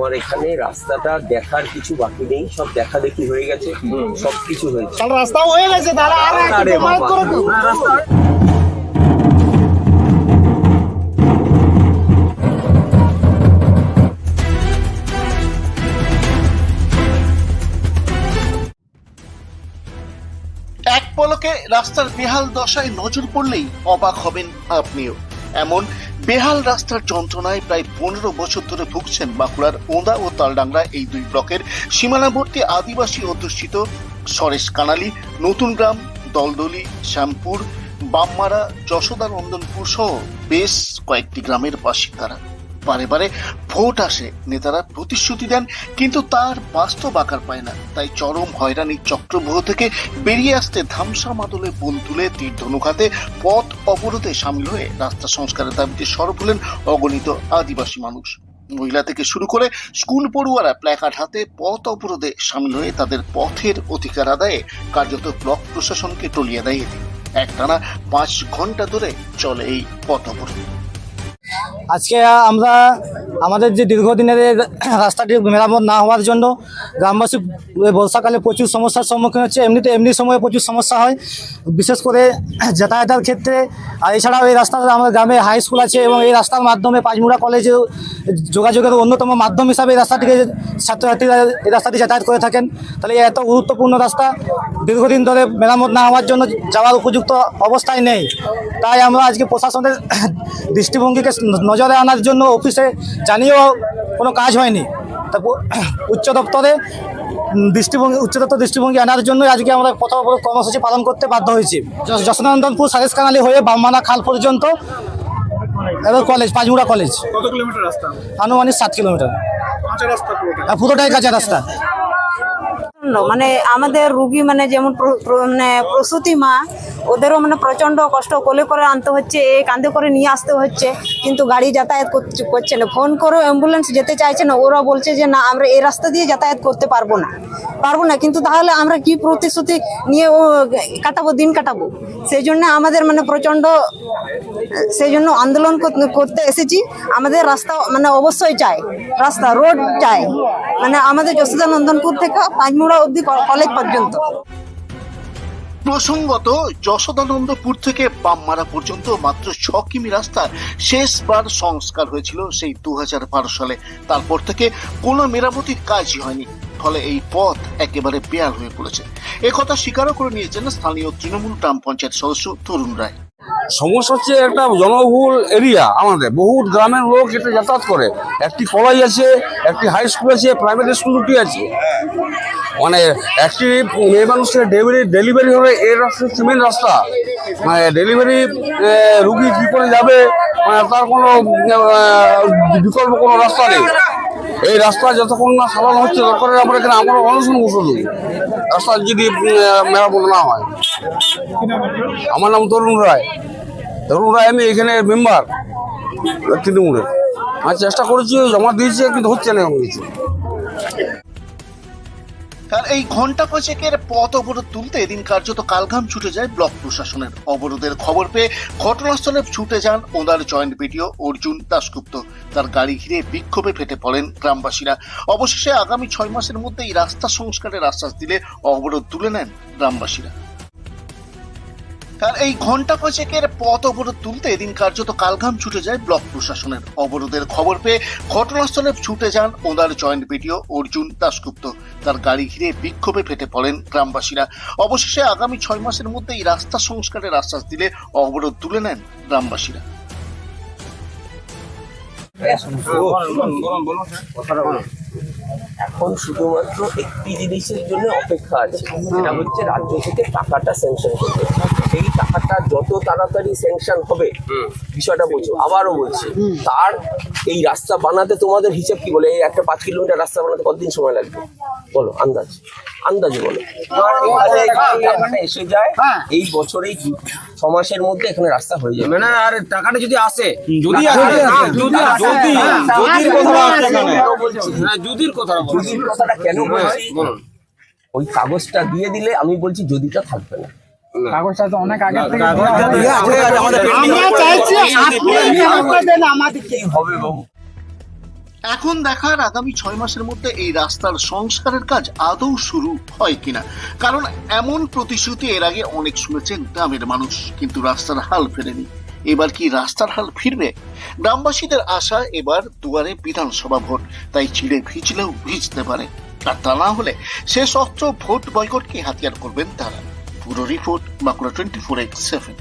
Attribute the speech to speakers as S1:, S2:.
S1: আমার এখানে রাস্তাটা দেখার কিছু বাকি নেই, সব দেখা দেখি হয়ে গেছে, সবকিছু হয়েছে।
S2: রাস্তা হয়ে গেছে তাহলে আর
S1: আরে বাবা।
S3: এক পলকে রাস্তার বেহাল দশায় নজর পড়লেই অবাক হবেন আপনিও। এমন বেহাল রাস্তার যন্ত্রণায় প্রায় 15 বছর ধরে ভুগছেন বাঁকুড়ার ওঁদা ও তালডাংরা এই দুই ব্লকের সীমানাবর্তী আদিবাসী অধ্যুষিত সরেশ কানালি, নতুন গ্রাম, দলদলি, শ্যামপুর, বামমারা, যশোদানন্দনপুর সহ বেশ কয়েকটি গ্রামের বাসিন্দারা। বারে বারে ভোট আসে, নেতারা প্রতিশ্রুতি দেন, কিন্তু তার বাস্তব আকার পায় না। তাই চরম হয়রানির চক্রব্যূহ থেকে বেরিয়ে আসতে ধামসা মাদলে বোল তুলে তীর ধনুক হাতে পথ অবরোধে সামিল হয়ে রাস্তা সংস্কারের দাবিতে সরব হলেন অগণিত আদিবাসী মানুষ। মহিলা থেকে শুরু করে স্কুল পড়ুয়ারা প্ল্যাকার্ড হাতে পথ অবরোধে সামিল হয়ে তাদের পথের অধিকার আদায়ে কার্যত ব্লক প্রশাসনকে টলিয়ে দেয়। একটানা 5 ঘন্টা ধরে চলে এই পথ অবরোধ।
S2: আজকে আমরা আমাদের যে দীর্ঘদিনের রাস্তাটি মেরামত না হওয়ার জন্য গ্রামবাসী বর্ষাকালে প্রচুর সমস্যার সম্মুখীন হচ্ছে। এমনি সময়ে প্রচুর সমস্যা হয়, বিশেষ করে যাতায়াতের ক্ষেত্রে। আর এছাড়াও এই রাস্তাটা আমাদের গ্রামে হাই স্কুল আছে এবং এই রাস্তার মাধ্যমে পাঁচমুড়া কলেজে যোগাযোগের অন্যতম মাধ্যম হিসাবে এই রাস্তাটিকে ছাত্রছাত্রীরা এই রাস্তাটি যাতায়াত করে থাকেন। তাহলে এত গুরুত্বপূর্ণ রাস্তা দীর্ঘদিন ধরে মেরামত না হওয়ার জন্য যাওয়ার উপযুক্ত অবস্থায় নেই। তাই আমরা আজকে প্রশাসনের দৃষ্টিভঙ্গিকে নজরে আনার জন্য অফিসে জানিয়েও কোনো কাজ হয়নি। তারপর উচ্চ দপ্তর দৃষ্টিভঙ্গি আনার জন্য আজকে আমরা পথ অবরোধ কর্মসূচি পালন করতে বাধ্য হয়েছি। যশোদানন্দনপুর সরেশ কানালি হয়ে বামমানা খাল পর্যন্ত এবার কলেজ, পাঁচমুড়া কলেজ।
S4: কত কিলোমিটার রাস্তা?
S2: আনুমানিক 7 কিলোমিটার।
S4: কাঁচা রাস্তা পুরোটা?
S2: পুরোটাই কাঁচা রাস্তা।
S5: মানে আমাদের রুগী মানে যেমন মানে প্রসূতি মা, ওদেরও মানে প্রচণ্ড কষ্ট, কোলে করে আনতে হচ্ছে, কাঁধে করে নিয়ে আসতে হচ্ছে, কিন্তু গাড়ি যাতায়াত করছে না। ফোন করেও অ্যাম্বুলেন্স যেতে চাইছে না, ওরা বলছে যে না আমরা এই রাস্তা দিয়ে যাতায়াত করতে পারবো না। কিন্তু তাহলে আমরা কি প্রতিশ্রুতি নিয়ে দিন কাটাবো? সেই জন্য আমাদের মানে প্রচণ্ড আন্দোলন করতে এসেছি। আমাদের রাস্তা মানে অবশ্যই চাই, রাস্তা রোড চাই, মানে আমাদের যশোদানন্দনপুর থেকে পাঁচমুড়া অবধি কলেজ পর্যন্ত।
S3: প্রসঙ্গত, যশোদানন্দপুর থেকে বামমারা পর্যন্ত মাত্র 6 কিমি রাস্তা শেষবার সংস্কার হয়েছিল সেই 2012 সালে। তারপর থেকে কোনো মেরামতির কাজই হয়নি, ফলে এই পথ একেবারে বেহাল হয়ে পড়েছে। একথা স্বীকারও করে নিয়েছেন স্থানীয় তৃণমূল গ্রাম পঞ্চায়েত সদস্য তরুণ রায়।
S6: সমস্যা হচ্ছে একটা জনবহুল এরিয়া, আমাদের বহুত গ্রামের লোক এটা যাতায়াত করে। একটি কলেজ আছে, একটি হাই স্কুল আছে, প্রাইমারি স্কুল দুটি আছে। মানে একটি মেয়ে মানুষের ডেলিভারি হলে এই রাস্তা হচ্ছে মেন রাস্তা। মানে ডেলিভারি রুগী কী করে যাবে, মানে তার কোনো বিকল্প কোনো রাস্তা নেই। এই রাস্তা যতক্ষণ না সারানো হচ্ছে দরকার আমরা এখানে আমরা অনশন বসে দিই রাস্তা যদি মেরামত না হয়। আমার নাম তরুণ রায়। আমি এখানে মেম্বার তৃণমূলের। আমি চেষ্টা করেছি, জমা দিয়েছি, কিন্তু হচ্ছে না কিছু।
S3: আর এই ঘন্টা পাঁচেকের পথ অবরোধ তুলতে এদিন কার্যত কালঘাম ছুটে যায় ব্লক প্রশাসনের। অবরোধের খবর পেয়ে ঘটনাস্থলে ছুটে যান ওঁদার জয়েন্ট বিডিও অর্জুন দাশগুপ্ত। তার গাড়ি ঘিরে বিক্ষোভে ফেটে পড়েন গ্রামবাসীরা। অবশেষে আগামী 6 মাসের মধ্যে এই রাস্তা সংস্কারের আশ্বাস দিলে অবরোধ তুলে নেন গ্রামবাসীরা। আর এই ঘন্টা পাঁচেকের পথ অবরোধ তুলতে এদিন কার্যত কালঘাম ছুটে যায় ব্লক প্রশাসনের। অবরোধের খবর পেয়ে ঘটনাস্থলে ছুটে যান ওঁদার জয়েন্ট বিডিও অর্জুন দাশগুপ্ত। তার গাড়ি ঘিরে বিক্ষোভে ফেটে পড়েন গ্রামবাসীরা। অবশেষে আগামী 6 মাসের মধ্যে এই রাস্তা সংস্কারের আশ্বাস দিলে অবরোধ তুলে নেন গ্রামবাসীরা।
S1: এখন শুধুমাত্র একটি জিনিসের জন্য অপেক্ষা আছে, সেটা হচ্ছে রাজ্য থেকে টাকাটা স্যাংশন করবে। সেই টাকাটা যত তাড়াতাড়ি স্যাংশন হবে, বিষয়টা বলছো, আবারও বলছি, তার এই রাস্তা বানাতে তোমাদের হিসাব কি বলে? এই একটা 5 কিলোমিটার রাস্তা বানাতে কতদিন সময় লাগবে বলো? আন্দাজে বলো। টাকাটা এসে যায় এই বছরেই 6 মাসের মধ্যে এখানে রাস্তা হয়ে যাবে।
S6: মানে আর টাকাটা যদি আসে, যদি
S1: কথাটা কেন বলছি, ওই কাগজটা দিয়ে দিলে আমি বলছি যদিটা থাকবে না।
S2: কাগজটা তো অনেক আগে থেকে
S1: হবে বাবু।
S3: এখন দেখার আগামী 6 মাসের মধ্যে এই রাস্তার সংস্কারের কাজ আদৌ শুরু হয় কিনা, কারণ এমন প্রতিশ্রুতি এর আগে অনেক শুনেছেন গ্রামের মানুষ, কিন্তু রাস্তার হাল ফেরেনি। এবার কি রাস্তার হাল ফিরবে? গ্রামবাসীদের আশা এবার দুয়ারে বিধানসভা ভোট, তাই চিড়ে ভিজলেও ভিজতে পারে, আর তা না হলে শেষ অস্ত্র ভোট বয়কটকে হাতিয়ার করবেন তারা। পুরো রিপোর্ট বাঁকুড়া 24x7।